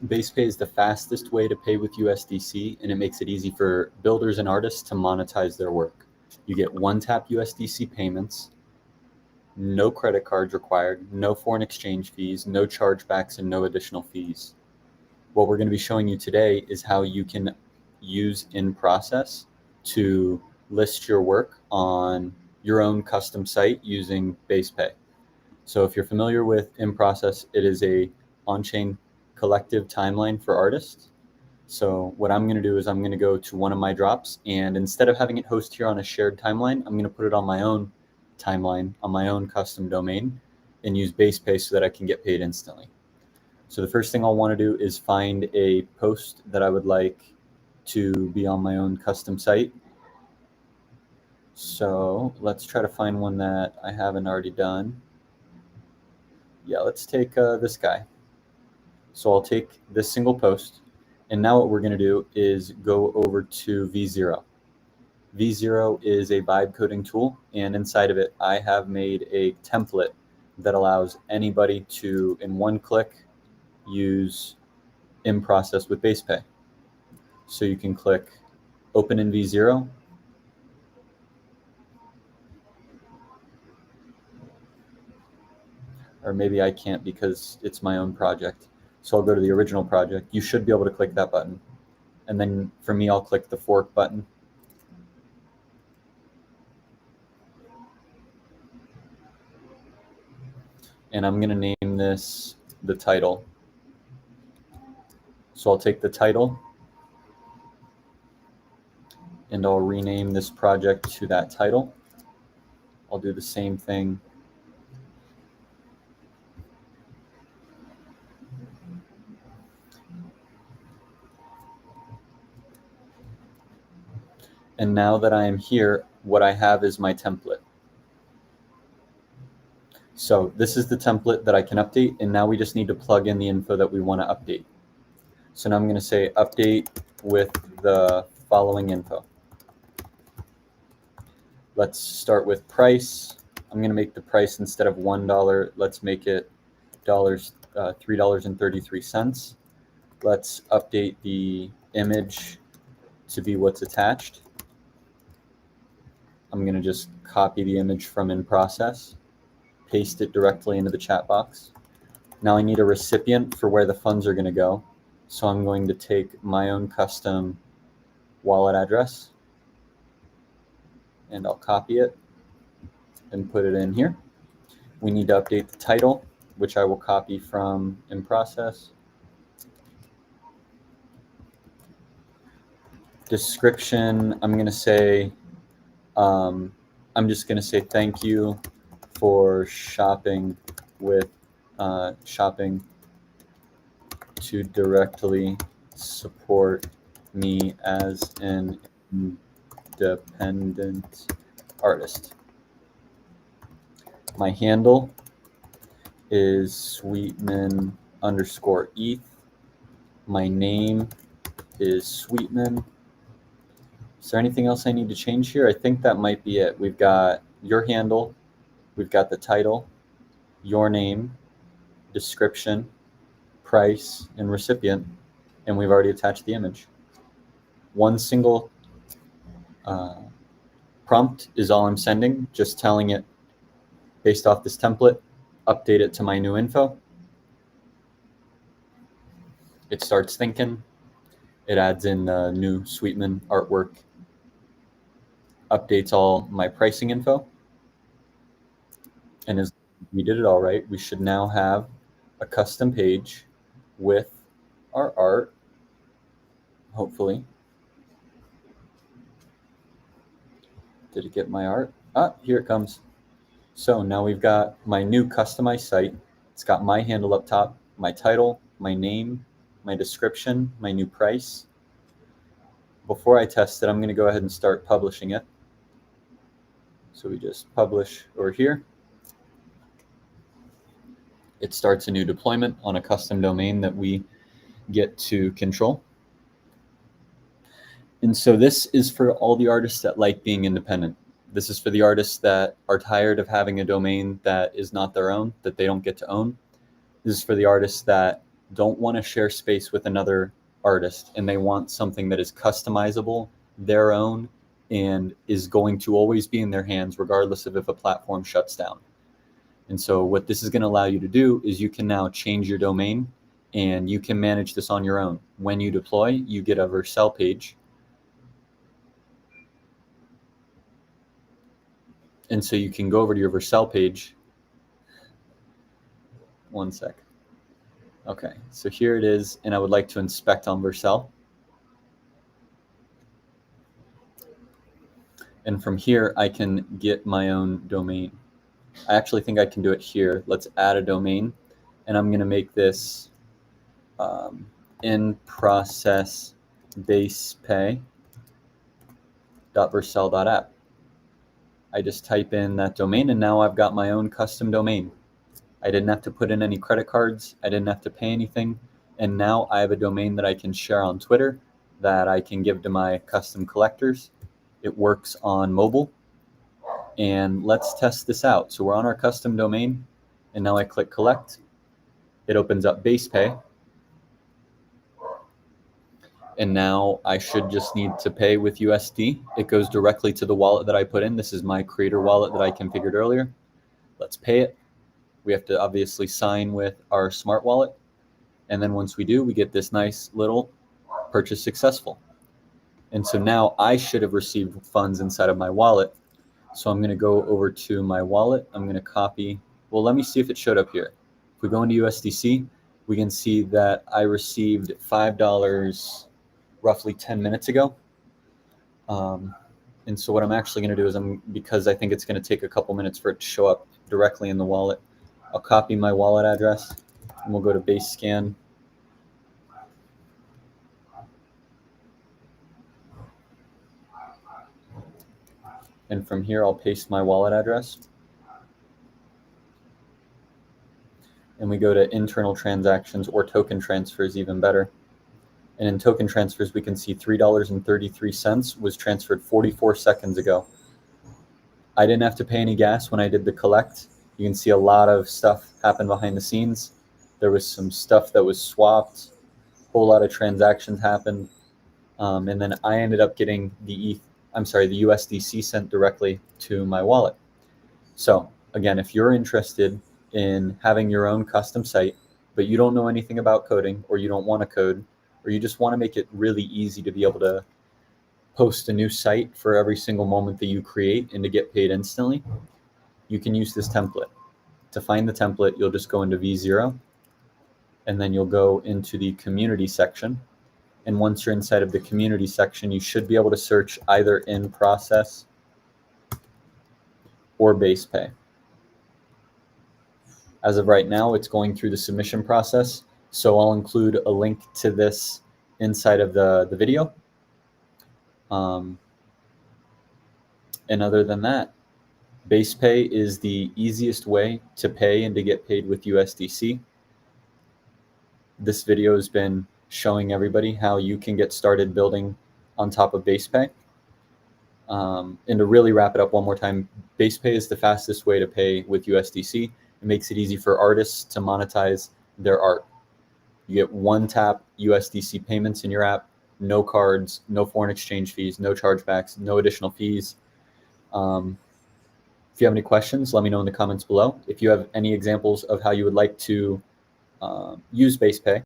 BasePay is the fastest way to pay with USDC, and it makes it easy for builders and artists to monetize their work. You get one-tap USDC payments, no credit cards required, no foreign exchange fees, no chargebacks, and no additional fees. What we're going to be showing you today is how you can use in-process to list your work on your own custom site using BasePay. So if you're familiar with in-process, it is a on-chain collective timeline for artists. So what I'm going to do is I'm going to go to one of my drops, and instead of having it host here on a shared timeline, I'm going to put it on my own timeline, on my own custom domain, and use BasePay so that I can get paid instantly. So the first thing I'll want to do is find a post that I would like to be on my own custom site. So let's try to find one that I haven't already done. Yeah, let's take this guy. So I'll take this single post, and now what we're going to do is go over to V0. V0 is a vibe coding tool, and inside of it I have made a template that allows anybody to, in one click, use in-process with BasePay. So you can click open in V0, or maybe I can't because it's my own project. So I'll go to the original project. You should be able to click that button. And then for me, I'll click the fork button. And I'm going to name this the title. So I'll take the title and I'll rename this project to that title. I'll do the same thing and now that I am here, what I have is my template. So this is the template that I can update, and now we just need to plug in the info that we want to update. So now I'm going to say update with the following info. Let's start with price. I'm going to make the price, instead of $1, let's make it $3.33. Let's update the image to be what's attached. I'm going to just copy the image from in process, paste it directly into the chat box. Now I need a recipient for where the funds are going to go. So I'm going to take my own custom wallet address, and I'll copy it and put it in here. We need to update the title, which I will copy from in process. Description, I'm going to say, I'm just going to say thank you for shopping with shopping to directly support me as an independent artist. My handle is Sweetman_ETH. My name is Sweetman. Is there anything else I need to change here? I think that might be it. We've got your handle, we've got the title, your name, description, price, and recipient, and we've already attached the image. One single prompt is all I'm sending, just telling it, based off this template, update it to my new info. It starts thinking. It adds in the new Sweetman artwork, updates all my pricing info. And as we did it all right, we should now have a custom page with our art, hopefully. Did it get my art? Ah, here it comes. So now we've got my new customized site. It's got my handle up top, my title, my name, my description, my new price. Before I test it, I'm going to go ahead and start publishing it. So we just publish over here. It starts a new deployment on a custom domain that we get to control. And so this is for all the artists that like being independent. This is for the artists that are tired of having a domain that is not their own, that they don't get to own. This is for the artists that don't want to share space with another artist, and they want something that is customizable, their own, and is going to always be in their hands regardless of if a platform shuts down. And so what this is going to allow you to do is you can now change your domain, and you can manage this on your own. When you deploy, you get a Vercel page. And so you can go over to your Vercel page. One sec. Okay, so here it is, and I would like to inspect on Vercel. And from here, I can get my own domain. I actually think I can do it here. Let's add a domain, and I'm going to make this in process base pay.vercel.app. I just type in that domain, and now I've got my own custom domain. I didn't have to put in any credit cards. I didn't have to pay anything. And now I have a domain that I can share on Twitter that I can give to my custom collectors. It works on mobile. And let's test this out. So we're on our custom domain, and now I click collect. It opens up base pay. And now I should just need to pay with USD. It goes directly to the wallet that I put in. This is my creator wallet that I configured earlier. Let's pay it. We have to obviously sign with our smart wallet. And then once we do, we get this nice little purchase successful. And so now I should have received funds inside of my wallet. So I'm going to go over to my wallet. I'm going to copy. Well, let me see if it showed up here. If we go into USDC, we can see that I received $5 roughly 10 minutes ago. And so what I'm actually going to do is, because I think it's going to take a couple minutes for it to show up directly in the wallet, I'll copy my wallet address, and we'll go to base scan. And from here, I'll paste my wallet address. And we go to internal transactions, or token transfers, even better. And in token transfers, we can see $3.33 was transferred 44 seconds ago. I didn't have to pay any gas when I did the collect. You can see a lot of stuff happen behind the scenes. There was some stuff that was swapped. A whole lot of transactions happened. And then I ended up getting the USDC sent directly to my wallet. So again, if you're interested in having your own custom site, but you don't know anything about coding, or you don't want to code, or you just want to make it really easy to be able to post a new site for every single moment that you create and to get paid instantly, you can use this template. To find the template, you'll just go into V0, and then you'll go into the community section. And once you're inside of the community section, you should be able to search either in process or base pay. As of right now, it's going through the submission process. So I'll include a link to this inside of the video. And other than that, base pay is the easiest way to pay and to get paid with USDC. This video has been showing everybody how you can get started building on top of base pay. And to really wrap it up one more time, base pay is the fastest way to pay with USDC. It makes it easy for artists to monetize their art. You get one-tap USDC payments in your app, no cards, no foreign exchange fees, no chargebacks, no additional fees. If you have any questions, let me know in the comments below. If you have any examples of how you would like to use base pay,